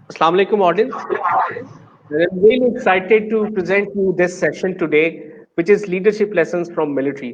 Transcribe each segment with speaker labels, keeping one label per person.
Speaker 1: Assalamu alaikum, audience. I'm really excited to present you this session today, which is leadership lessons from military.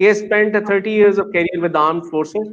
Speaker 1: He has spent 30 years of career with the armed forces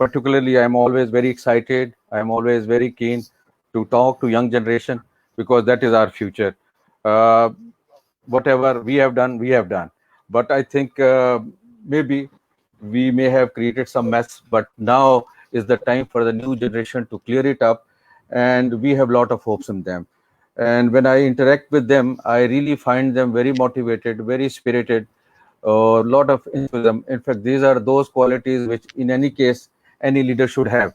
Speaker 2: particularly I am always very excited. I am always very keen to talk to young generation because that is our future. Whatever we have done, we have done. But I think maybe we may have created some mess. But now is the time for the new generation to clear it up, and we have a lot of hopes in them. And when I interact with them, I really find them very motivated, very spirited, a lot of enthusiasm. In fact, these are those qualities which in any case any leader should have.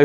Speaker 2: I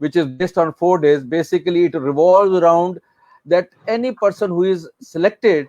Speaker 2: which is based on 4 days, basically it revolves around that any person who is selected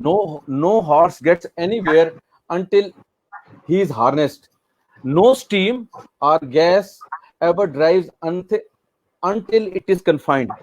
Speaker 2: no horse gets anywhere until he is harnessed. No steam or gas ever drives until it is confined.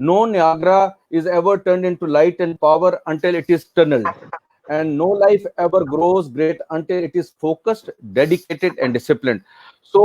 Speaker 2: No Niagara is ever turned into light and power until it is tunneled. And no life ever grows great until it is focused, dedicated and disciplined. So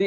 Speaker 2: The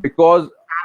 Speaker 2: because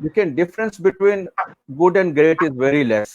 Speaker 2: difference between good and great is very less.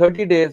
Speaker 2: 30 days.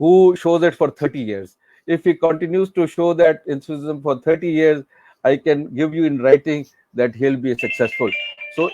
Speaker 2: who shows it for 30 years. If he continues to show that enthusiasm for 30 years, I can give you in writing that he'll be successful. So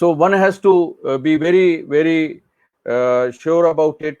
Speaker 2: so one has to be very sure about it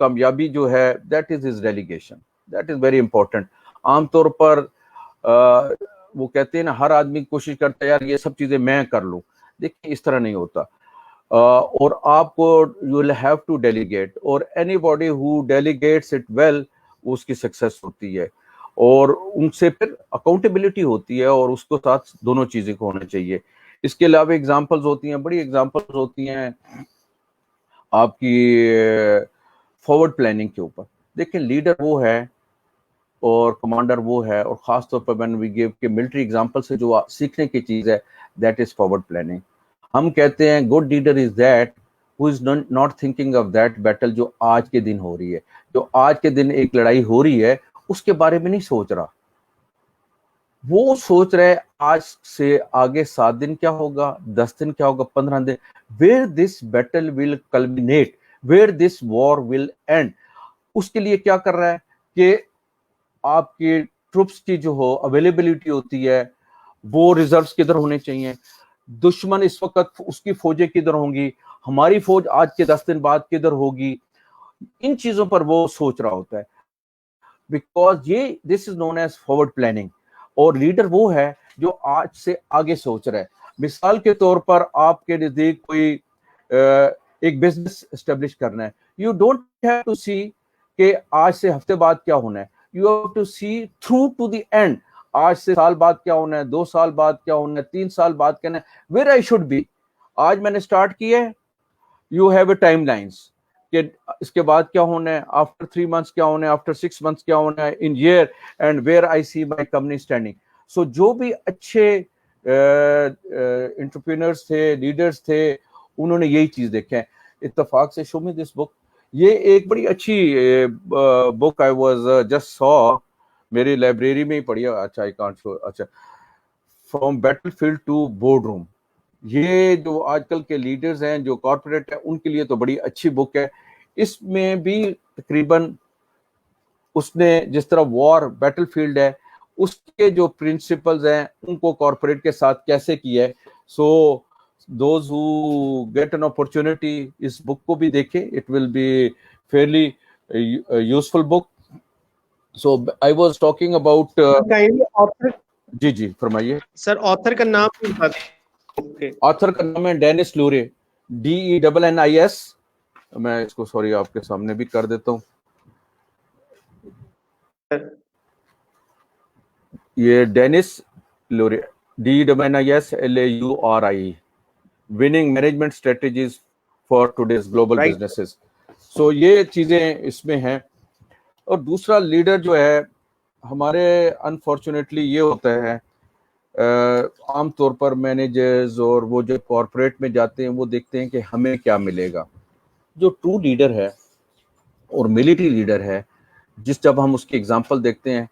Speaker 2: کامیابی جو ہے that is his delegation, that is very important. عام طور پر وہ کہتے ہیں نا ہر آدمی کوشش کرتا ہے یار یہ سب چیزیں میں کر لوں. دیکھیں اس طرح نہیں ہوتا. اور آپ کو you will have to delegate, اور anybody who delegates it will اس کی سکسیس ہوتی ہے, اور ان سے پھر اکاؤنٹیبلٹی ہوتی ہے, اور اس کو ساتھ دونوں چیزیں کو ہونا چاہیے. اس کے علاوہ ایگزامپلز ہوتی ہیں, بڑی ایگزامپلز ہوتی ہیں آپ کی فارورڈ پلاننگ کے اوپر. دیکھیں لیڈر وہ ہے اور کمانڈر وہ ہے, اور خاص طور پر when we give کہ ملٹری ایگزامپل سے جو سیکھنے کی چیز ہے دیٹ از فارورڈ پلاننگ. ہم کہتے ہیں good leader is that who is not thinking of that battle جو آج کے دن ہو رہی ہے, جو آج کے دن ایک لڑائی ہو رہی ہے اس کے بارے میں نہیں سوچ رہا, وہ سوچ رہے آج سے آگے 7 دن کیا ہوگا, 10 دن کیا ہوگا, 15 دن, where this battle will culminate, where this war will end. اس کے لیے کیا کر رہا ہے کہ آپ کی ٹروپس کی جو ہو اویلیبلٹی ہوتی ہے وہ ریزروز کدھر ہونے چاہیے, دشمن اس وقت اس کی فوجیں کدھر ہوں گی, ہماری فوج آج کے 10 دن بعد کدھر ہوگی, ان چیزوں پر وہ سوچ رہا ہوتا ہے. بیکاز یہ دس از نون ایز فارورڈ پلاننگ. اور لیڈر وہ ہے جو آج سے آگے سوچ رہا ہے. مثال کے طور پر آپ کے نزدیک کوئی ایک بزنس اسٹیبلش کرنا ہے, you don't have to see کہ آج سے ہفتے بعد کیا ہونا ہے, you have to see through to the end. آج سے سال بعد کیا ہونا ہے, 2 سال بعد کیا ہونا ہے, 3 سال بعد کیا ہونا ہے, ویئر آئی شوڈ بی. آج میں نے اسٹارٹ کیا ہے, you have a time lines کہ اس کے بعد کیا ہونا ہے, آفٹر 3 months کیا ہونا ہے, آفٹر 6 months کیا ہونا ہے, in year, and where I see my company standing. So جو بھی اچھے انٹرپرینرز تھے, لیڈرز تھے, انہوں نے یہی چیز دیکھا ہے. اتفاق سے شو می دس بک, یہ ایک بڑی اچھی بک آئی واز جسٹ سو, میری لائبریری میں ہی پڑھی. اچھا آئی کانٹ شو, اچھا, from battlefield to boardroom. یہ جو آج کل کے لیڈرز ہیں جو کارپوریٹ ہیں ان کے لیے تو بڑی اچھی بک ہے. اس میں بھی تقریباً اس نے جس طرح وار بیٹل فیلڈ ہے اس کے جو پرنسپلز ہیں ان کو کارپوریٹ کے ساتھ کیسے کیا ہے. So those who get an opportunity اس بک کو بھی دیکھیں, it will be fairly useful book. So I was talking about, جی جی فرمائیے
Speaker 1: سر. آتھر کا نام بھی بتا دیں.
Speaker 2: آتھر کا نام ہے ڈینس لورے, DENNIS. میں اس کو سوری آپ کے سامنے بھی کر دیتا ہوں. یہ Dennis Laurie, DENNIS LAURIE, winning management strategies for today's global businesses. So یہ چیزیں اس میں ہیں. اور دوسرا لیڈر جو ہے ہمارے انفارچونیٹلی یہ ہوتا ہے عام طور پر مینیجرز اور وہ جو کارپوریٹ میں جاتے ہیں وہ دیکھتے ہیں کہ ہمیں کیا ملے گا. جو ٹرو لیڈر ہے اور ملٹری لیڈر ہے, جب ہم اس کی ایگزامپل دیکھتے ہیں,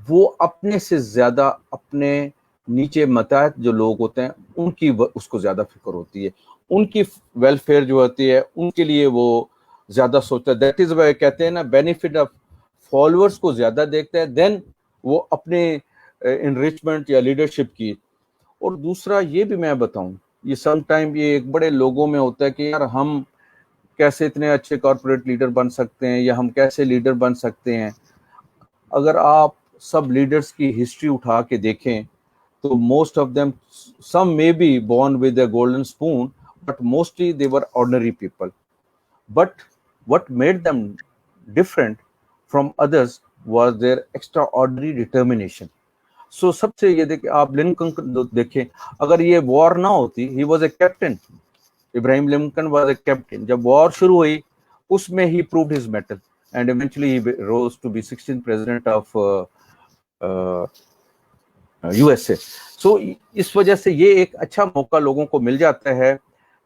Speaker 2: وہ اپنے سے زیادہ اپنے نیچے متحد جو لوگ ہوتے ہیں ان کی اس کو زیادہ فکر ہوتی ہے, ان کی ویلفیئر جو ہوتی ہے ان کے لیے وہ زیادہ سوچتا ہے. دیٹ از وائی کہتے ہیں نا بینیفٹ آف فالوورز کو زیادہ دیکھتا ہے دین وہ اپنے انریچمنٹ یا لیڈرشپ کی. اور دوسرا یہ بھی میں بتاؤں, یہ سم ٹائم یہ ایک بڑے لوگوں میں ہوتا ہے کہ یار ہم کیسے اتنے اچھے کارپوریٹ لیڈر بن سکتے ہیں, یا ہم کیسے لیڈر بن سکتے ہیں. اگر آپ سب لیڈرز کی ہسٹری اٹھا کے دیکھیں تو most of them, some may be born with a golden spoon, but mostly they were ordinary people. But what made them different from others was their extraordinary determination. So سب سے یہ دیکھیں, آپ لنکن کو دیکھیں, اگر یہ وار نہ ہوتی, he was a captain, Ibrahim Lankan was a captain. جب وار شروع ہوئی اس میں he proved his mettle and eventually he rose to be 16th president of USA. سو اس وجہ سے یہ ایک اچھا موقع لوگوں کو مل جاتا ہے.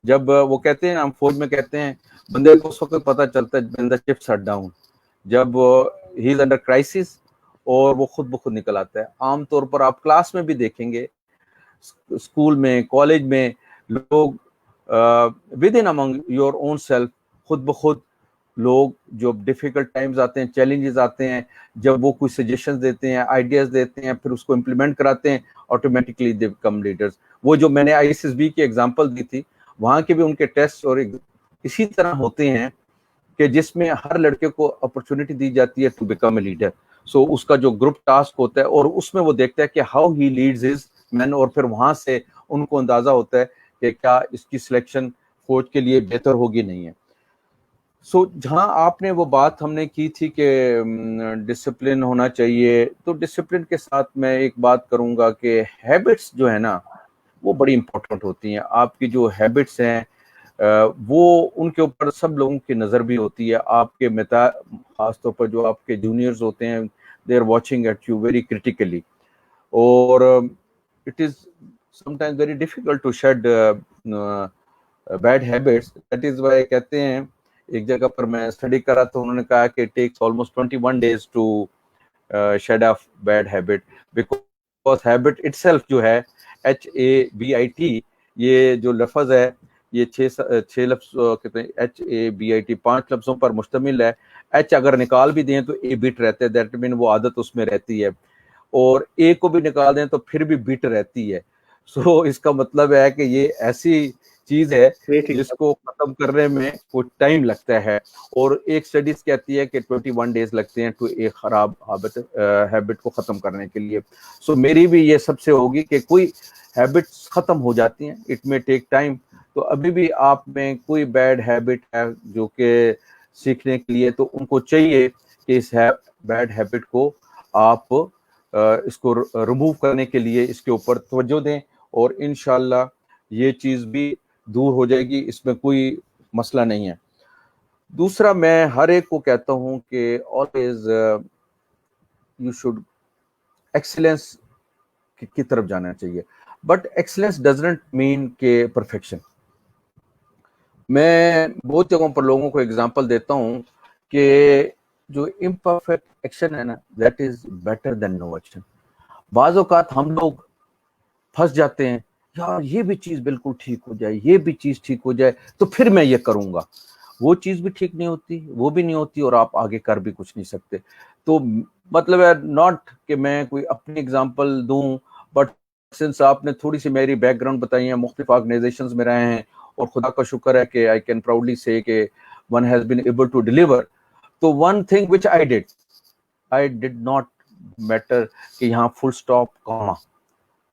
Speaker 2: جب وہ کہتے ہیں, ہم فوج میں کہتے ہیں بندے کو اس وقت پتہ چلتا ہے when the chips are down, جب he is under crisis, اور وہ خود بخود نکل آتا ہے. عام طور پر آپ کلاس میں بھی دیکھیں گے, اسکول میں, کالج میں, لوگ within among your own self خود بخود لوگ جو ڈیفیکلٹ ٹائمز آتے ہیں, چیلنجز آتے ہیں, جب وہ کوئی سجیشنز دیتے ہیں, آئیڈیاز دیتے ہیں, پھر اس کو امپلیمنٹ کراتے ہیں, آٹومیٹکلی دے بیکم لیڈرز. وہ جو میں نے ISSB کی ایگزامپل دی تھی, وہاں کے بھی ان کے ٹیسٹ اور اسی طرح ہوتے ہیں کہ جس میں ہر لڑکے کو اپرچونٹی دی جاتی ہے ٹو بیکم اے لیڈر. سو اس کا جو گروپ ٹاسک ہوتا ہے اور اس میں وہ دیکھتا ہے کہ ہاؤ ہی لیڈز ہز مین, اور پھر وہاں سے ان کو اندازہ ہوتا ہے کہ کیا اس کی سلیکشن فوج کے لیے بہتر ہوگی نہیں ہے. سو جہاں آپ نے وہ بات ہم نے کی تھی کہ ڈسپلن ہونا چاہیے, تو ڈسپلن کے ساتھ میں ایک بات کروں گا کہ ہیبٹس جو ہے نا وہ بڑی امپورٹنٹ ہوتی ہیں. آپ کی جو ہیبٹس ہیں وہ ان کے اوپر سب لوگوں کی نظر بھی ہوتی ہے. آپ کے خاص طور پر جو آپ کے جونیئرز ہوتے ہیں, they are watching at you very critically, اور it is sometimes very difficult to shed bad habits. That is why کہتے ہیں, ایک جگہ پر میں اسٹڈی کر رہا تھا, انہوں نے کہا کہ it takes almost 21 days to shed off bad habit, because habit itself جو ہے HABIT, یہ جو لفظ ہے یہ 6 لفظ کہتے ہیں, HABIT 5 لفظوں پر مشتمل ہے. H اگر نکال بھی دیں تو A بٹ رہتے ہیں, دیٹ مین وہ عادت اس میں رہتی ہے, اور A کو بھی نکال دیں تو پھر بھی بٹ رہتی ہے. سو اس کا مطلب ہے کہ یہ ایسی چیز ہے جس کو ختم کرنے میں کچھ ٹائم لگتا ہے, اور ایک اسٹڈیز کہتی ہے کہ 21 days لگتے ہیں ایک خراب ہیبٹ کو ختم کرنے کے لیے. سو میری بھی یہ سب سے ہوگی کہ کوئی ہیبٹس ختم ہو جاتی ہیں, اٹ میں ٹیک ٹائم. تو ابھی بھی آپ میں کوئی بیڈ ہیبٹ ہے جو کہ سیکھنے کے لیے, تو ان کو چاہیے کہ اس بیڈ ہیبٹ کو آپ اس کو ریموو کرنے کے لیے اس کے اوپر توجہ دیں, اور انشاءاللہ یہ چیز بھی دور ہو جائے گی, اس میں کوئی مسئلہ نہیں ہے. دوسرا میں ہر ایک کو کہتا ہوں کہ always you should excellence کی طرف جانا چاہیے, but excellence doesn't mean کہ perfection. میں بہت جگہوں پر لوگوں کو اگزامپل دیتا ہوں کہ جو imperfect ایکشن ہے نا, that is better than no action. بعض اوقات ہم لوگ پھنس جاتے ہیں, یار یہ بھی چیز بالکل ٹھیک ہو جائے, یہ بھی چیز ٹھیک ہو جائے تو پھر میں یہ کروں گا. وہ چیز بھی ٹھیک نہیں ہوتی, وہ بھی نہیں ہوتی, اور آپ آگے کر بھی کچھ نہیں سکتے. تو مطلب ہے ناٹ کہ میں کوئی اپنی اگزامپل دوں, بٹ سنس آپ نے تھوڑی سی میری بیک گراؤنڈ بتائی ہے, مختلف آرگنائزیشنز میں رہے ہیں, اور خدا کا شکر ہے کہ I can proudly say کہ one has been able to deliver. تو one thing which I did not matter کہ یہاں فل سٹاپ کاما,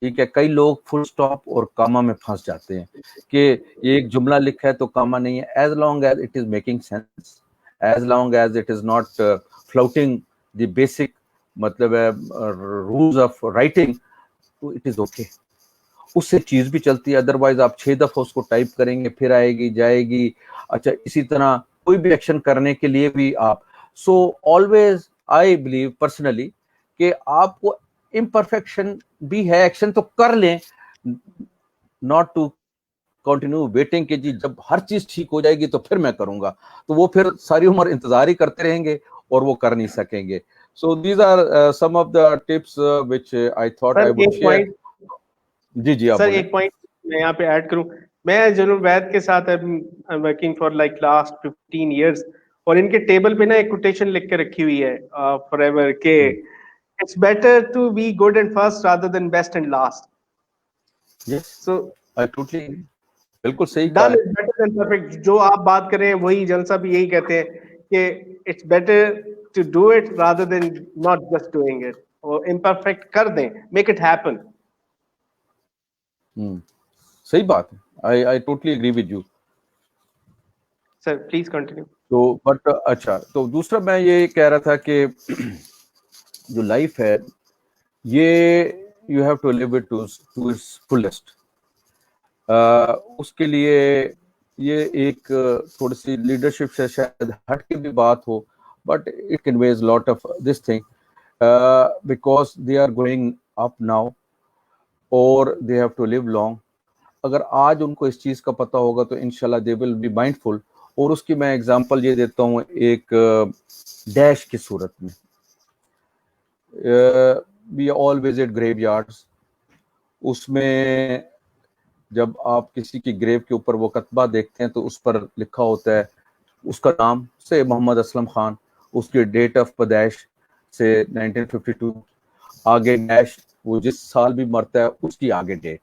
Speaker 2: ٹھیک ہے. کئی لوگ فل سٹاپ اور کاما میں پھنس جاتے ہیں کہ یہ ایک جملہ لکھا ہے تو کاما نہیں ہے. As long as it is making sense, as long as it is not flouting the basic مطلب ہے رولز آف رائٹنگ, تو اٹ از اوکے, اس سے چیز بھی چلتی ہے. ادروائز آپ 6 دفعہ اس کو ٹائپ کریں گے, پھر آئے گی جائے گی. اچھا, اسی طرح کوئی بھی ایکشن کرنے کے لیے بھی آپ, so always I believe personally کہ آپ کو امپرفیکشن بھی ہے, ایکشن تو کر لیں, ناٹ ٹو کنٹینیو ویٹنگ کہ جی جب ہر چیز ٹھیک ہو جائے گی تو پھر میں کروں گا, تو وہ پھر ساری عمر انتظار ہی کرتے رہیں گے اور وہ کر نہیں سکیں گے. So these are some of the tips which I thought I would share. جی آپ
Speaker 1: سر ایک پوائنٹ میں یہاں پہ ایڈ کروں. میں جنرل وید کے ساتھ working for like last 15 years, اور ان کے ٹیبل پہ نا ایک کوٹیشن لکھ کے رکھی ہوئی ہے فار ایور کہ it's better to be good and first rather than best and last. So
Speaker 2: I totally agree. بالکل صحیح
Speaker 1: ڈن
Speaker 2: کہا
Speaker 1: از بیٹر دین پرفیکٹ. جو آپ بات کر رہے ہیں وہی جلسہ بھی یہی کہتے ہیں کہ it's better to do it rather than not just doing it, اور امپرفیکٹ کر دیں, میک اٹ ہیپن.
Speaker 2: صحیح بات ہے. I totally agree with you.
Speaker 1: Sir please continue.
Speaker 2: تو بٹ اچھا, تو دوسرا میں یہ کہہ رہا تھا کہ جو لائف ہے یہ you have to live it to its fullest. اس کے لیے یہ ایک تھوڑی سی لیڈرشپ سے شاید ہٹ کے بھی بات ہو, but it conveys lot of this thing because they are going up now اور they have to live long. اگر آج ان کو اس چیز کا پتہ ہوگا تو انشاءاللہ دے ول بی مائنڈ فل. اور اس کی میں اگزامپل یہ دیتا ہوں ایک ڈیش کی صورت میں. وی آل وزٹ گریو یارڈس, اس میں جب آپ کسی کی گریو کے اوپر وہ کتبہ دیکھتے ہیں تو اس پر لکھا ہوتا ہے اس کا نام سے محمد اسلم خان, اس کی ڈیٹ آف پیدائش سے 1952, آگے ڈیش وہ جس سال بھی مرتا ہے اس کی آگے ڈیٹ.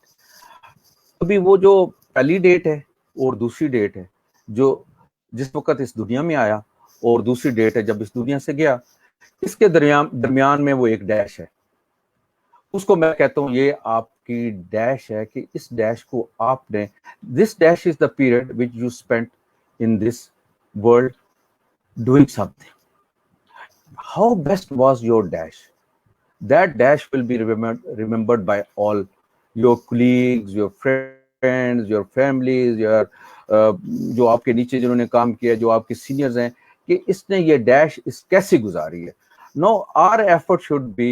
Speaker 2: ابھی وہ جو پہلی ڈیٹ ہے اور دوسری ڈیٹ ہے جو جس وقت اس دنیا میں آیا اور دوسری ڈیٹ ہے جب اس دنیا سے گیا. اس کے درمیان میں وہ ایک ڈیش ہے, اس کو میں کہتا ہوں یہ آپ کی ڈیش ہے کہ اس ڈیش کو آپ نے, this dash is the period which you spend in this world doing something. How best was your dash. That dash will be remembered by all your colleagues, your friends, your families, your جو آپ کے نیچے جنہوں نے کام کیا, جو آپ کے سینئرز ہیں, کہ اس نے یہ ڈیش اس کیسے گزاری ہے. Now our effort should be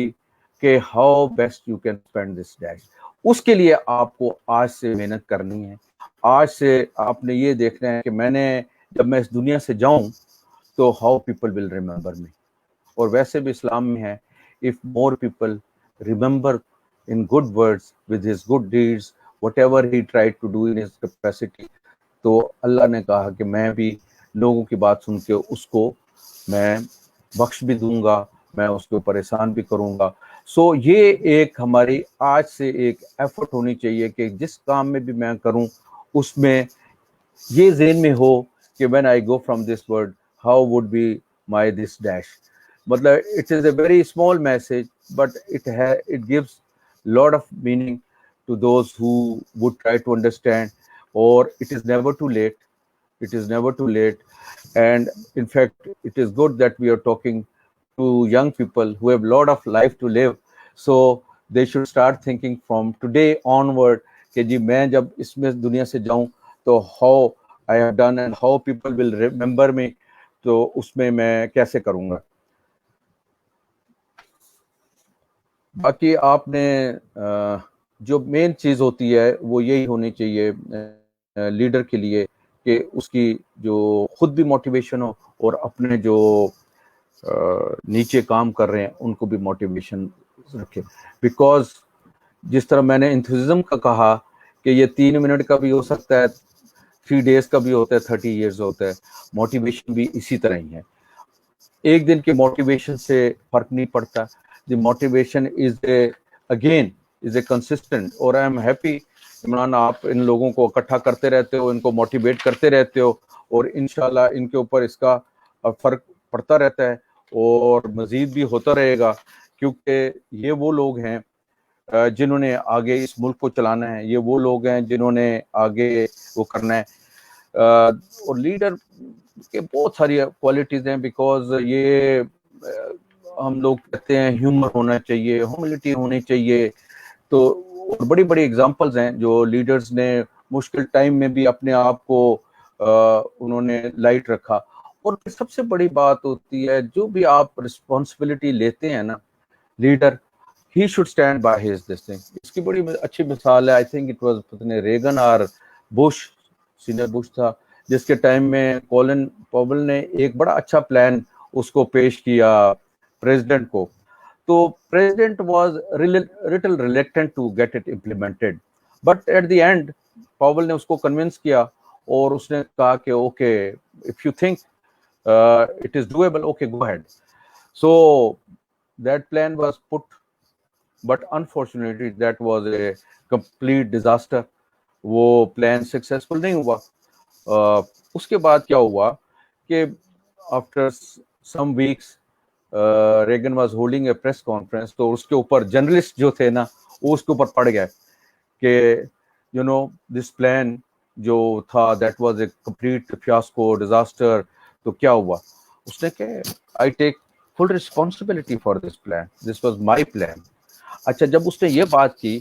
Speaker 2: کہ how best you can spend this dash. اس کے لیے آپ کو آج سے محنت کرنی ہے. آج سے آپ نے یہ دیکھنا ہے کہ میں نے جب میں اس دنیا سے جاؤں تو how people will remember me. اور ویسے بھی اسلام میں ہے, if more people remember in good words with his good deeds whatever he tried to do in his capacity, تو اللہ نے کہا کہ میں بھی لوگوں کی بات سن کے اس کو میں بخش بھی دوں گا, میں اس کو پریشان بھی کروں گا. سو یہ ایک ہماری آج سے ایک ایفرٹ ہونی چاہیے کہ جس کام میں بھی میں کروں اس میں یہ ذہن میں ہو کہ when I go from this world how would be my this dash. مطلب it is a very small message but it gives lot of meaning to those who would try to understand. Or it is never too late. It is never too late. And in fact it is good that we are talking to young people who have lot of life to live, so they should start thinking from today onward کہ جی میں جب اس میں دنیا سے جاؤں تو how I have done and how people will remember me, تو اس میں کیسے کروں گا. باقی آپ نے جو مین چیز ہوتی ہے وہ یہی ہونی چاہیے لیڈر کے لیے کہ اس کی جو خود بھی موٹیویشن ہو اور اپنے جو نیچے کام کر رہے ہیں ان کو بھی موٹیویشن رکھے. بیکاز جس طرح میں نے انتھوزم کا کہا کہ یہ 3 منٹ کا بھی ہو سکتا ہے, 3 days کا بھی ہوتا ہے, 30 years ہوتا ہے. موٹیویشن بھی اسی طرح ہی ہے. ایک دن کے موٹیویشن سے فرق نہیں پڑتا. The motivation is a consistent. اور I am happy عمران آپ ان لوگوں کو اکٹھا کرتے رہتے ہو, ان کو موٹیویٹ کرتے رہتے ہو, اور انشاءاللہ ان کے اوپر اس کا فرق پڑتا رہتا ہے اور مزید بھی ہوتا رہے گا, کیونکہ یہ وہ لوگ ہیں جنہوں نے آگے اس ملک کو چلانا ہے, یہ وہ لوگ ہیں جنہوں نے آگے وہ کرنا ہے. اور لیڈر کے بہت ساری کوالٹیز ہیں, بیکاز یہ ہم لوگ کہتے ہیں ہیومر ہونا چاہیے, ہیوملٹی ہونی چاہیے. تو بڑی بڑی ایگزامپلز ہیں جو لیڈرز نے مشکل ٹائم میں بھی اپنے آپ کو انہوں نے لائٹ رکھا. اور سب سے بڑی بات ہوتی ہے جو بھی آپ رسپانسبلٹی لیتے ہیں نا leader, he should stand by his this thing. اس کی بڑی اچھی مثال ہے, I think it was Reagan اور بش, سینئر بش تھا, جس کے ٹائم میں کولن پاول نے ایک بڑا اچھا پلان اس کو پیش کیا پریزیڈنٹ کو. تو president was little reluctant to get it implemented, but at the end پاول نے اس کو کنونس کیا اور اس نے کہا کہ okay if you think it is doable, okay go ahead. So that plan was put, but unfortunately that was a complete disaster. وہ plan successful نہیں ہوا. اس کے بعد کیا ہوا کہ after some weeks Reagan was holding a press conference, تو اس کے اوپر جرنلسٹ جو تھے نا وہ اس کے اوپر پڑ گئے کہ یو نو دس پلان جو تھا that was a complete fiasco disaster. تو کیا ہوا, اس نے کہ I take full responsibility for this plan, this was my plan. اچھا, جب اس نے یہ بات کی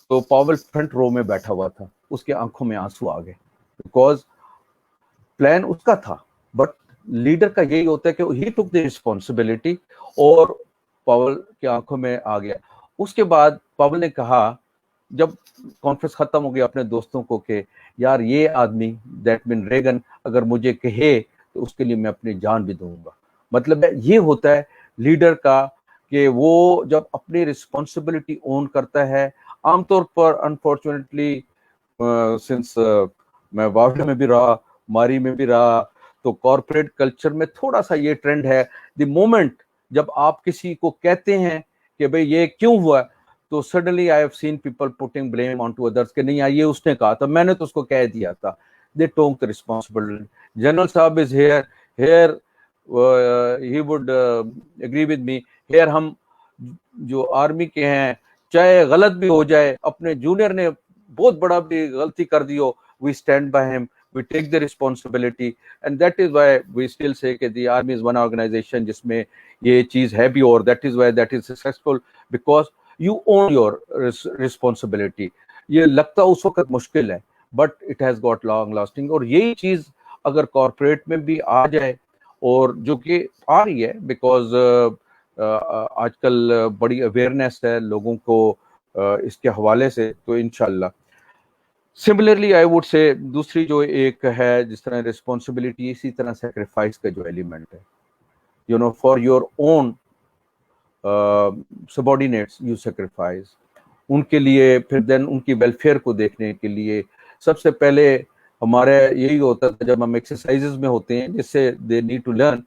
Speaker 2: تو پاول فرنٹ رو میں بیٹھا ہوا تھا, اس کے آنکھوں میں آنسو آ گئے, بیکاز پلان اس کا تھا, بٹ لیڈر کا یہی ہوتا ہے کہ ہی ٹک دی رسپانسبلٹی, اور پاول کی آنکھوں میں آ گیا. اس کے بعد پاول نے کہا جب کانفرنس ختم ہو گیا اپنے دوستوں کو کہ یار یہ آدمی دیٹ مین ریگن اگر مجھے کہے تو اس کے لیے میں اپنی جان بھی دوں گا. مطلب یہ ہوتا ہے لیڈر کا کہ وہ جب اپنی رسپانسبلٹی اون کرتا ہے. عام طور پر انفارچونیٹلی سنس میں واوڈ میں بھی رہا, ماری میں بھی رہا, تو کارپوریٹ کلچر میں تھوڑا سا یہ ٹرینڈ ہے, دی مومنٹ جب آپ کسی کو کہتے ہیں کہ بھئی یہ کیوں ہوا, تو suddenly I have seen people putting blame on to others کہ نہیں یہ اس نے کہا تھا, میں نے تو اس کو کہہ دیا تھا. دے ٹوک دی رسپانسبلٹی. جنرل صاحب is here he would agree with me. Here ہم جو آرمی کے ہیں چاہے غلط بھی ہو جائے, اپنے جونیئر نے بہت بڑا بھی غلطی کر دی ہو, we stand by him, we take the responsibility, and that is why we still say کہ the army is one organization جس میں یہ چیز ہے بھی, اور that is why that is successful because you own your responsibility. یہ لگتا اس وقت مشکل ہے but it has got long lasting, اور یہی چیز اگر کارپوریٹ میں بھی آ جائے, اور جو کہ آ رہی ہے بیکاز آج کل بڑی اویئرنیس ہے لوگوں کو اس کے حوالے سے, تو انشاءاللہ. سملرلی آئی ووڈ سے دوسری جو ایک ہے جس طرح ریسپانسبلٹی, اسی طرح سیکریفائس کا جو ایلیمنٹ ہے, you know for your own subordinates you sacrifice, ان کے لیے, پھر دین ان کی ویلفیئر کو دیکھنے کے لیے. سب سے پہلے ہمارے یہی ہوتا تھا جب ہم ایکسرسائزز میں ہوتے ہیں, جس سے دے نیڈ ٹو لرن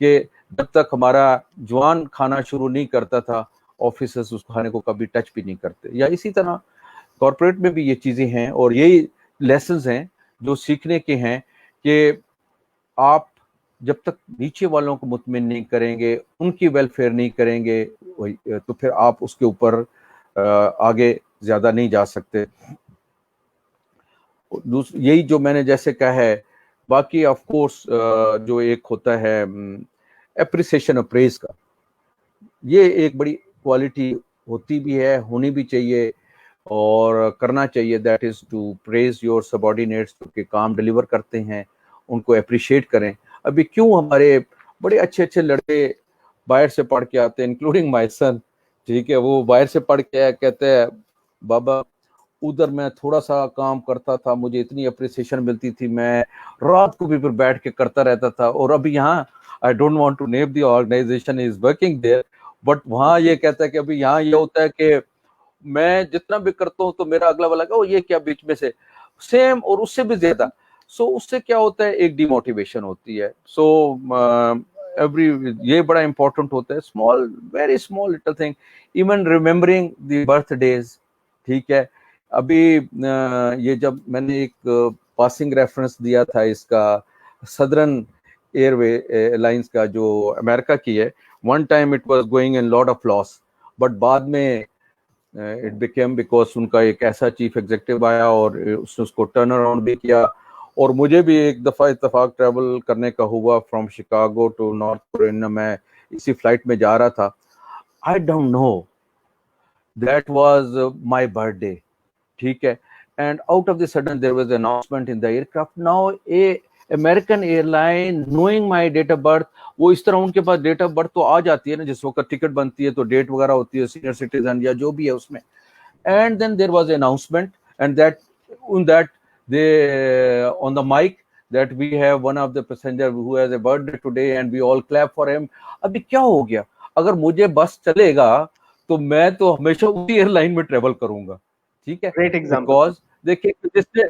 Speaker 2: کہ جب تک ہمارا جوان کھانا شروع نہیں کرتا تھا آفیسرز اس کھانے کو کبھی ٹچ بھی نہیں کرتے, یا اسی طرح کارپوریٹ میں بھی یہ چیزیں ہیں, اور یہی لیسنز ہیں جو سیکھنے کے ہیں کہ آپ جب تک نیچے والوں کو مطمئن نہیں کریں گے, ان کی ویلفیئر نہیں کریں گے, تو پھر آپ اس کے اوپر آگے زیادہ نہیں جا سکتے. یہی جو میں نے جیسے کہا ہے, باقی آف کورس جو ایک ہوتا ہے اپریسیشن اپریز کا, یہ ایک بڑی کوالٹی ہوتی بھی ہے, ہونی بھی چاہیے اور کرنا چاہیے. That is to praise your subordinates جو کہ کام ڈلیور کرتے ہیں, ان کو اپریشیٹ کریں. ابھی کیوں ہمارے بڑے اچھے اچھے لڑکے باہر سے پڑھ کے آتے ہیں, انکلوڈنگ مائی سن, ٹھیک ہے, وہ باہر سے پڑھ کے کہتے ہیں بابا ادھر میں تھوڑا سا کام کرتا تھا, مجھے اتنی اپریسیشن ملتی تھی, میں رات کو بھی پھر بیٹھ کے کرتا رہتا تھا, اور ابھی یہاں I don't want to name the organization is working there, but وہاں یہ کہتا ہے کہ ابھی یہاں یہ ہوتا ہے کہ میں جتنا بھی کرتا ہوں تو میرا اگلا والا کہ یہ کیا بیچ میں سے سیم اور اس سے بھی زیادہ. سو اس سے کیا ہوتا ہے, ایک ڈی موٹیویشن ہوتی ہے. سو یہ بڑا امپورٹنٹ ہوتا ہے, small very small little thing, even remembering the birthdays, ٹھیک ہے. ابھی یہ جب میں نے ایک پاسنگ ریفرنس دیا تھا اس کا سدرن ایئر وے لائنز کا جو امریکہ کی ہے, one time it was going in lot of loss, but بعد میں اٹ بیکیم بیکاز ان کا ایک ایسا چیف ایگزیکٹو آیا اور اس نے اس کو ٹرن اراؤنڈ بھی کیا. اور مجھے بھی ایک دفعہ اتفاق ٹریول کرنے کا ہوا from Chicago to North Carolina, میں اسی فلائٹ میں جا رہا تھا. I don't know, that was my birthday, ٹھیک ہے, and out of the sudden there was announcement in the aircraft. Now a American airline knowing my date of birth, وہ اس طرح ان کے پاس ڈیٹ آف برتھ تو آ جاتی ہے نا, جس وقت ٹکٹ بنتی ہے تو ڈیٹ وغیرہ ہوتی ہے سینئر سٹیزن یا جو بھی ہے اس میں. And then there was announcement and that they on the mic that we have one of the passenger who has a birthday today and we all clap for him. ابھی کیا ہو گیا, اگر مجھے بس چلے گا تو میں تو ہمیشہ اسی ایئر لائن میں ٹریول کروں گا, ٹھیک ہے, بیکاز دیکھیں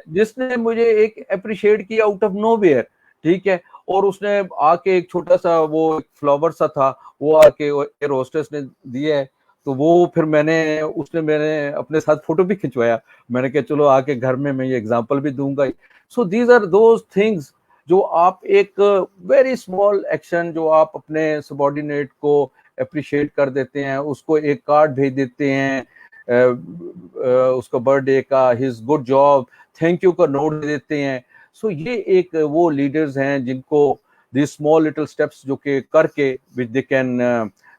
Speaker 2: جس نے مجھے ایک اپریشیٹ کیا آؤٹ آف نو ویئر, ٹھیک ہے, اور اس نے آ کے ایک چھوٹا سا وہ فلاور سا تھا وہ آ کے ایئر ہوسٹس نے دیا ہے, تو وہ پھر میں نے اپنے ساتھ فوٹو بھی کھنچوایا. میں نے کہا چلو آ کے گھر میں یہ ایگزامپل بھی دوں گا. So these are those things جو آپ ایک ویری اسمال ایکشن جو آپ اپنے سبارڈینیٹ کو اپریشیٹ کر دیتے ہیں, اس کو ایک کارڈ بھیج دیتے ہیں اس کا برتھ ڈے کا, his good job, thank you کا نوٹ دیتے ہیں. سو یہ ایک وہ لیڈرز ہیں جن کو دی اسمال لٹل اسٹیپس جو کہ کر کے which they can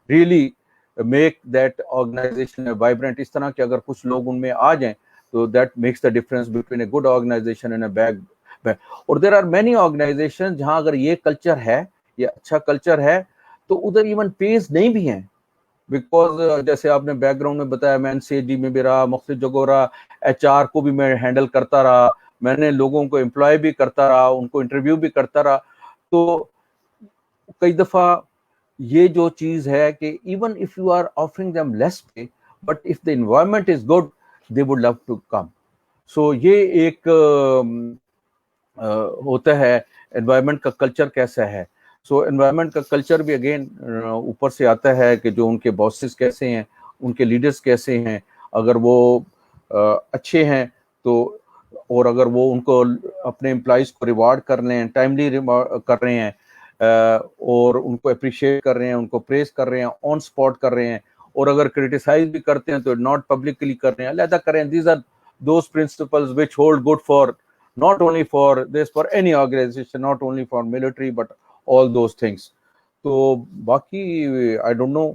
Speaker 2: really make that organisation vibrant. اس طرح کہ اگر کچھ لوگ ان میں آ جائیں تو that makes the difference between a good organisation and a bad. اور دیر آر مینی آرگنائزیشن جہاں اگر یہ کلچر ہے, یہ اچھا کلچر ہے, تو ادھر ایون پیز نہیں بھی ہیں, بیکاز جیسے آپ نے بیک گراؤنڈ میں بتایا میں NCAD میں بھی رہا, مختلف جگہوں رہا, HR کو بھی میں ہینڈل کرتا رہا, میں نے لوگوں کو امپلائی بھی کرتا رہا, ان کو انٹرویو بھی کرتا رہا. تو کئی دفعہ یہ جو چیز ہے کہ even if you are offering them less pay, but if the environment is good they would love to come. So یہ ایک ہوتا ہے انوائرمنٹ کا کلچر کیسا ہے. سو انوائرمنٹ کا کلچر بھی اگین اوپر سے آتا ہے کہ جو ان کے باسز کیسے ہیں, ان کے لیڈرز کیسے ہیں, اگر وہ اچھے ہیں تو, اور اگر وہ ان کو اپنے امپلائیز کو ریوارڈ کر رہے ہیں, ٹائملی کر رہے ہیں, اور ان کو اپریشیٹ کر رہے ہیں, ان کو پریز کر رہے ہیں, آن سپاٹ کر رہے ہیں, اور اگر کرٹیسائز بھی کرتے ہیں تو ناٹ پبلکلی کر رہے ہیں, علیحدہ کریں. These are those principles which hold good for not only for this, for any organization, not only for military but all those things. تو باقی I don't know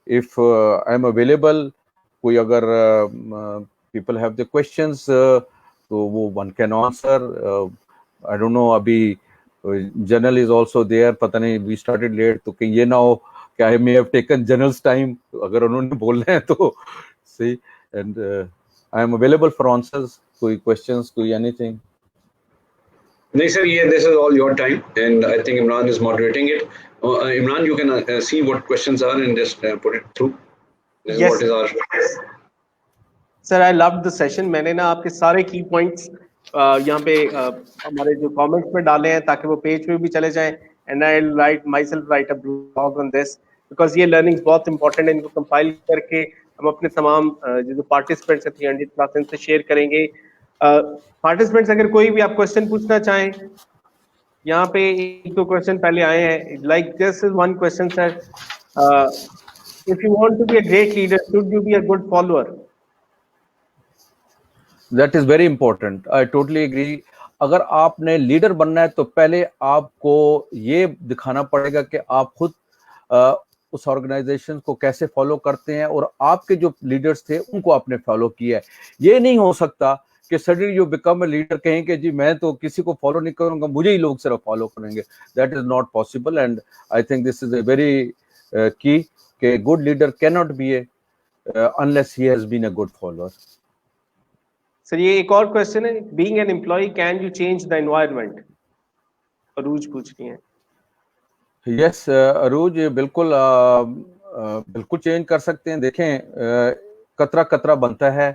Speaker 2: if I'm available, کوئی اگر people have the questions تو وہ one can answer. I don't know, ابھی general is also there, پتہ نہیں we started late, تو کہیں یہ نہ ہو کہ I may have taken generals time, اگر انہوں نے بولنا ہے تو سی. And I am available for answers, کوئی کوشچنس, کوئی اینی تھنگ.
Speaker 3: نہیں سر, یہ this is all your time and I think Imran is moderating it. Imran, you can see what questions are and just put it through. This is
Speaker 1: Yes.
Speaker 3: what is our...
Speaker 1: Sir, I loved the session. میں نے نا آپ کے سارے کی points یہاں پہ ہمارے جو کامنٹس میں ڈالے ہیں تاکہ وہ پیج پہ بھی چلے جائیں. And I right my self right a blog on this, because یہ لرننگس بہت امپورٹنٹ ہے. ان کو کمپائل کر کے ہم اپنے تمام جو پارٹیسپینٹس ہیں 300 کلاس ان سے شیئر کریں گے. پارٹیسپینٹس اگر کوئی بھی آپ کوشچن پوچھنا چاہیں, یہاں پہ ایک دو کوشچن پہلے آئے ہیں. Like this is one question sir, if you want to be a great leader, should you be a good follower?
Speaker 2: That is very important. I totally agree. اگر آپ نے لیڈر بننا ہے تو پہلے آپ کو یہ دکھانا پڑے گا کہ آپ خود اس آرگنائزیشن کو کیسے فالو کرتے ہیں, اور آپ کے جو لیڈرز تھے ان کو آپ نے فالو کیا ہے. یہ نہیں ہو سکتا کہ suddenly you become a leader, کہیں کہ جی میں تو کسی کو فالو نہیں کروں گا, مجھے ہی لوگ صرف فالو کریں گے. That is not possible, and I think this is a very key کہ گڈ لیڈر کی not be a unless he has been a good follower.
Speaker 1: Sir یہ ایک اور کوشچن ہے, being an employee can you change the environment? Urooj پوچھ رہی ہیں.
Speaker 2: یس عروج, بالکل بالکل چینج کر سکتے ہیں. دیکھیں قطرہ قطرہ بنتا ہے.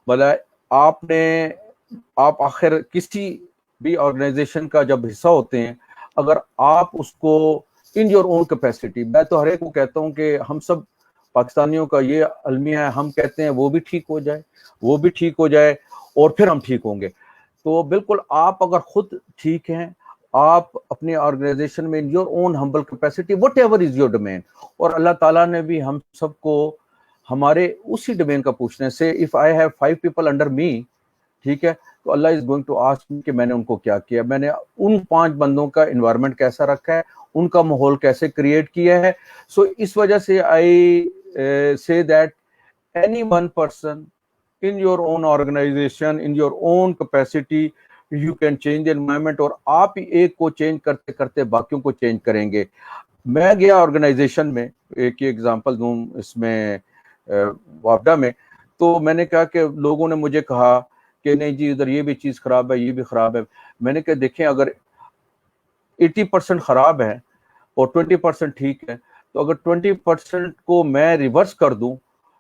Speaker 2: بھلا آپ آخر کسی بھی آرگنائزیشن کا جب حصہ ہوتے ہیں, اگر آپ اس کو ان یور اون کیپیسٹی, میں تو ہر ایک کو کہتا ہوں کہ ہم سب پاکستانیوں کا یہ المیہ ہے, ہم کہتے ہیں وہ بھی ٹھیک ہو جائے, وہ بھی ٹھیک ہو جائے, اور پھر ہم ٹھیک ہوں گے. تو بالکل آپ اگر خود ٹھیک ہیں, آپ اپنی آرگنائزیشن میں in your own humble capacity what ever is your domain, اور اللہ تعالیٰ نے بھی ہم سب کو ہمارے اسی ڈومین کا پوچھنے سے, if I have 5 people under me, ٹھیک ہے, تو Allah is going to ask me کہ میں نے ان کو کیا کیا, میں نے ان 5 بندوں کا انوائرمنٹ کیسا رکھا ہے, ان کا ماحول کیسے کریٹ کیا ہے. سو اس وجہ سے آئی say that any one person in your own organization, in your own capacity, you can change the environment, اور آپ ایک کو چینج کرتے کرتے باقیوں کو چینج کریں گے. میں گیا آرگنائزیشن میں, ایک ایگزامپل دوں اس میں وابڈا میں, تو میں نے کہا کہ لوگوں نے مجھے کہا کہ نہیں جی ادھر یہ بھی چیز خراب ہے, یہ بھی خراب ہے. میں نے کہا دیکھیں اگر 80% خراب ہے اور 20% ٹھیک ہے, تو اگر 20% کو میں ریورس کر دوں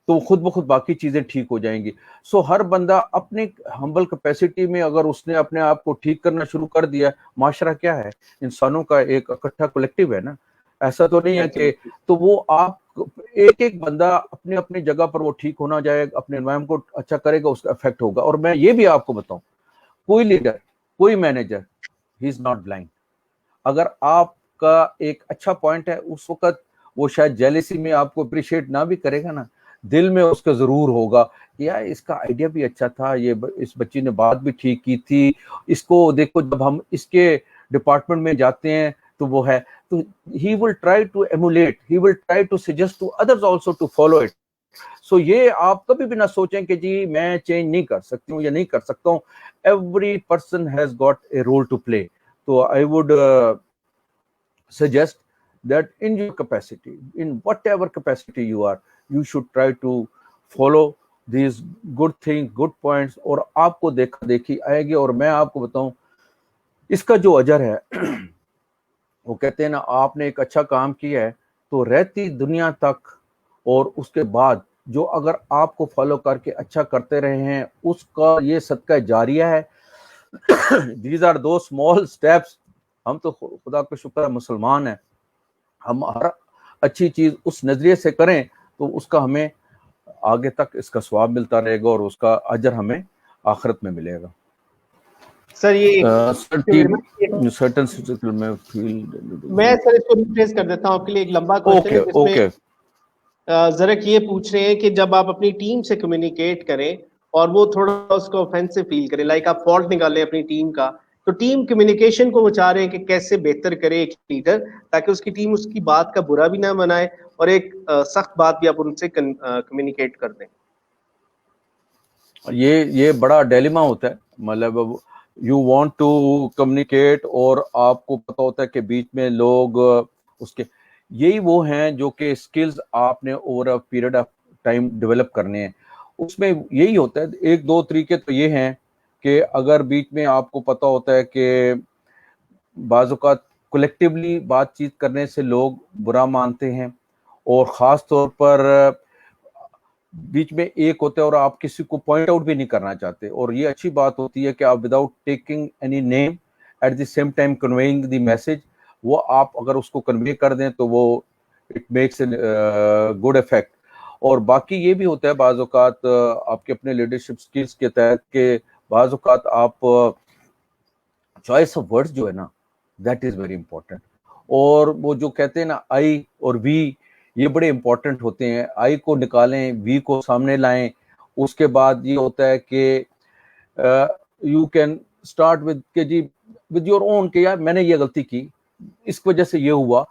Speaker 2: تو خود بخود باقی چیزیں ٹھیک ہو جائیں گی. سو ہر بندہ اپنی ہمبل کیپیسٹی میں اگر اس نے اپنے آپ کو ٹھیک کرنا شروع کر دیا, معاشرہ کیا ہے, انسانوں کا ایک اکٹھا کولیکٹیو ہے نا, ایسا تو نہیں ہے کہ, تو وہ آپ ایک ایک بندہ اپنی اپنی جگہ پر وہ ٹھیک ہونا جائے, اپنے انوائرمنٹ کو اچھا کرے گا, اس کا افیکٹ ہوگا. اور میں یہ بھی آپ کو بتاؤں, کوئی لیڈر, کوئی manager, he is not blind. اگر آپ کا ایک اچھا پوائنٹ ہے, اس وقت وہ شاید جیلیسی میں آپ کو اپریشیٹ نہ بھی کرے گا نا, دل میں اس کا ضرور ہوگا کہ یار اس کا آئیڈیا بھی اچھا تھا, یہ اس بچی نے بات بھی ٹھیک کی تھی, اس کو دیکھو جب ہم اس کے ڈپارٹمنٹ میں جاتے ہیں تو وہ ہے, تو he will try to emulate, he will try to suggest to others also to follow it. سو یہ آپ کبھی بھی نہ سوچیں کہ جی میں چینج نہیں کر سکتی ہوں یا نہیں کر سکتا ہوں. Every person has got a role to play. So I would suggest that in your capacity, in whatever capacity you are, you should try to follow these good things, good points, اور آپ کو دیکھا دیکھی آئے گی. اور میں آپ کو بتاؤں اس کا جو اجر ہے, وہ کہتے ہیں نا آپ نے ایک اچھا کام کیا ہے تو رہتی دنیا تک, اور اس کے بعد جو اگر آپ کو فالو کر کے اچھا کرتے رہے ہیں, اس کا یہ صدقہ جاریہ ہے. These are those small steps. ہم تو خدا کا شکر ہے مسلمان ہیں, ہم ہر اچھی چیز اس نظریے سے کریں تو اس کا ہمیں آگے تک اس کا ثواب ملتا رہے گا, اور اس کا اجر ہمیں آخرت میں ملے گا.
Speaker 1: سر یہ
Speaker 2: certain circle میں feel
Speaker 1: میں سر اس کو ریپھریز کر دیتا ہوں آپ کے لیے. ایک لمبا کوشچن ہے جس میں زرک یہ پوچھ رہے ہیں کہ جب آپ اپنی ٹیم سے کمیونیکیٹ کریں اور وہ تھوڑا اس کو آفینسو فیل کرے, لائک آپ فالٹ نکالیں اپنی ٹیم کا, تو ٹیم کمیونیکیشن کو وہ چاہ رہے ہیں کہ کیسے بہتر کرے ایک لیڈر تاکہ اس کی ٹیم اس کی بات کا برا بھی نہ منائے اور ایک سخت بات بھی آپ ان سے کمیونیکیٹ کر دیں.
Speaker 2: یہ بڑا ڈیلیما ہوتا ہے. مطلب یو وانٹ ٹو کمیونیکیٹ اور آپ کو پتا ہوتا ہے کہ بیچ میں لوگ اس کے, یہی وہ ہیں جو کہ اسکلز آپ نے over a period of time develop کرنے ہیں. اس میں یہی ہوتا ہے, ایک دو طریقے تو یہ ہیں کہ اگر بیچ میں آپ کو پتا ہوتا ہے کہ بعض اوقات کولیکٹیولی بات چیت کرنے سے لوگ برا مانتے ہیں, اور خاص طور پر بیچ میں ایک ہوتا ہے اور آپ کسی کو پوائنٹ آؤٹ بھی نہیں کرنا چاہتے, اور یہ اچھی بات ہوتی ہے کہ آپ without taking any name at the same time conveying the message, وہ آپ اگر اس کو کنوے کر دیں تو وہ it makes a good effect. اور باقی یہ بھی ہوتا ہے بعض اوقات آپ کے اپنے لیڈرشپ اسکلس کے تحت کہ بعض اوقات آپ چوائس آف ورڈز جو ہے نا دیٹ از ویری امپورٹنٹ. اور وہ جو کہتے ہیں نا آئی اور وی, یہ بڑے امپورٹنٹ ہوتے ہیں. آئی کو نکالیں, وی کو سامنے لائیں. اس کے بعد یہ ہوتا ہے کہ یو کین اسٹارٹ ود کہ جی ود یور اون کہ یار میں نے یہ غلطی کی, اس وجہ سے یہ ہوا.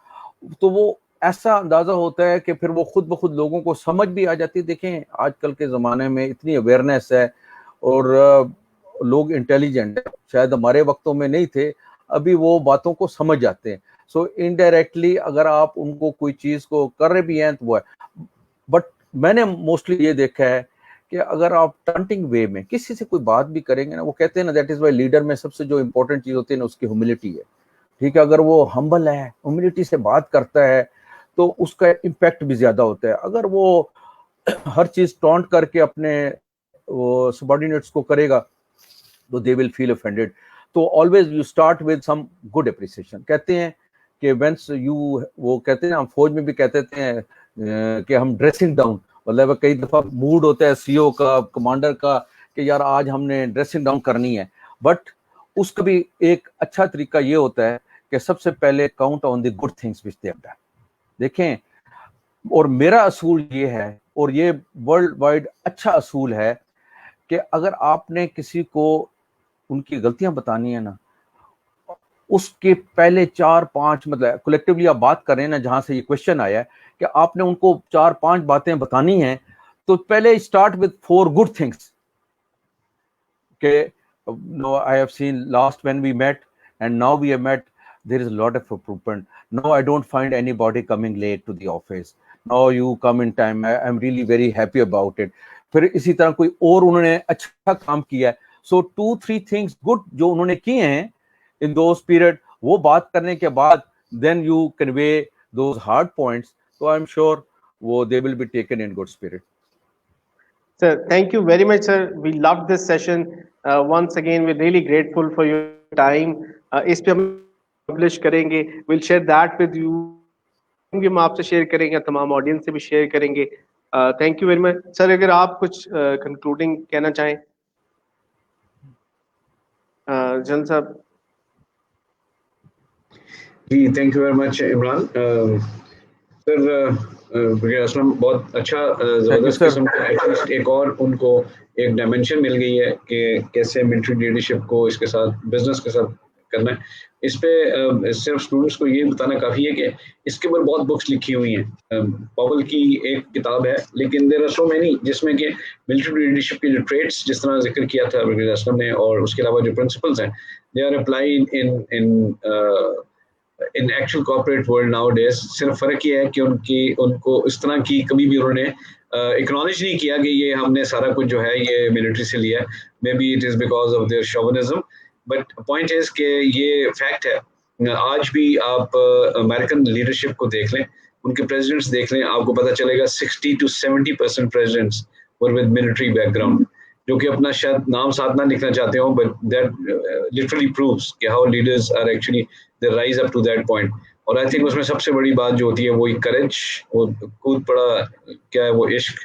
Speaker 2: تو وہ ایسا اندازہ ہوتا ہے کہ پھر وہ خود بخود لوگوں کو سمجھ بھی آ جاتی ہے. دیکھیں آج کل کے زمانے میں اتنی اویئرنیس ہے اور لوگ انٹیلیجنٹ ہیں, شاید ہمارے وقتوں میں نہیں تھے, ابھی وہ باتوں کو سمجھ جاتے ہیں. سو انڈائریکٹلی اگر آپ ان کو کوئی چیز کو کر رہے بھی ہیں تو وہ ہے. بٹ میں نے موسٹلی یہ دیکھا ہے کہ اگر آپ ٹانٹنگ وے میں کسی سے کوئی بات بھی کریں گے نا, وہ کہتے ہیں نا دیٹ از وائی لیڈر میں سب سے جو امپورٹنٹ چیز ہوتی ہے نا اس کی ہیوملٹی ہے. ٹھیک ہے, اگر وہ ہمبل ہے, ہیوملٹی سے بات کرتا ہے تو اس کا امپیکٹ بھی زیادہ ہوتا ہے. اگر وہ ہر چیز ٹانٹ کر کے اپنے وہ سبارڈینیٹس کو کرے گا تو دے ول فیل offended. تو always you start with some good appreciation. کہتے ہیں کہ وینس یو, وہ کہتے ہیں ہم فوج میں بھی کہتے ہیں کہ ہم ڈریسنگ ڈاؤن, مطلب کئی دفعہ موڈ ہوتا ہے سی او کا, کمانڈر کا, کہ یار آج ہم نے ڈریسنگ ڈاؤن کرنی ہے. بٹ اس کا بھی ایک اچھا طریقہ یہ ہوتا ہے کہ سب سے پہلے count on the good things which they have done. دیکھیں, اور میرا اصول یہ ہے, اور یہ ورلڈ وائڈ اچھا اصول ہے, کہ اگر آپ نے کسی کو ان کی غلطیاں بتانی ہے نا, اس کے پہلے 4-5 مطلب کولیکٹیولی آپ بات کر رہے ہیں نا, جہاں سے یہ کوشچن آیا ہے کہ آپ نے ان کو 4-5 باتیں بتانی ہیں, تو پہلے اسٹارٹ وتھ 4 گڈ تھنگس. کہ no, I have seen last when we met and now we have met, there is a lot of improvement. No, I don't find anybody coming late to the office. No, you come in time. I'm really very happy about it. پھر اسی طرح کوئی اور انہوں نے اچھا کام کیا ہے, سو 2-3 things good جو انہوں نے کیے ہیں in those period, وہ بات کرنے کے بعد then you convey those hard points. So I'm sure they will be taken in good spirit.
Speaker 1: Sir, thank you very much, sir. We loved this session. Once again, we're really grateful for your time. اس پہ ہم publish کریں گے. We'll share that with you. ہم آپ سے share کریں گے, تمام آڈینس سے بھی شیئر کریں گے. Thank you very much. Sir اگر آپ کچھ کنکلوڈنگ کہنا چاہیں. جن صاحب.
Speaker 3: جی thank you very much Imran. Sir brigadier Aslam بہت اچھا, زبردست قسم کا ایٹ لیسٹ ایک اور ان کو ایک ڈائمینشن مل گئی ہے کہ کیسے ملٹری لیڈرشپ کو اس کے ساتھ بزنس کے ساتھ کرنا ہے. اس پہ صرف اسٹوڈنٹس کو یہ بتانا کافی ہے کہ اس کے اوپر بہت بکس لکھی ہوئی ہیں. پاول کی ایک کتاب ہے, لیکن دیر آر سو مینی جس میں کہ ملٹری لیڈرشپ کے جو ٹریٹس جس طرح ذکر کیا تھا برگیڈیئر اسلم نے, اور اس کے علاوہ جو پرنسپلس ہیں they are applied in actual corporate world nowadays. صرف فرق یہ ہے کہ ان کو اس طرح کی کبھی بھی انہوں نے اکنالج نہیں کیا کہ یہ ہم نے سارا کچھ جو ہے یہ ملٹری سے لیا ہے. May be it is because of their chauvinism, but point is کہ یہ فیکٹ ہے. آج بھی آپ امریکن لیڈرشپ کو دیکھ لیں, ان کے پریزیڈنٹس دیکھ لیں, آپ کو پتہ چلے گا 60-70% presidents were with military back ground, جو کہ اپنا شاید نام ساتھ نہ لکھنا چاہتے ہوں, بٹ دیٹ لٹرلی پرووز کہ how leaders are actually they rise up to that point. اور آئی تھنک اس میں سب سے بڑی بات جو ہوتی ہے وہ کریج, وہ کود پڑا کیا ہے, وہ عشق,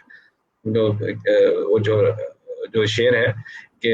Speaker 3: وہ جو شعر ہے کہ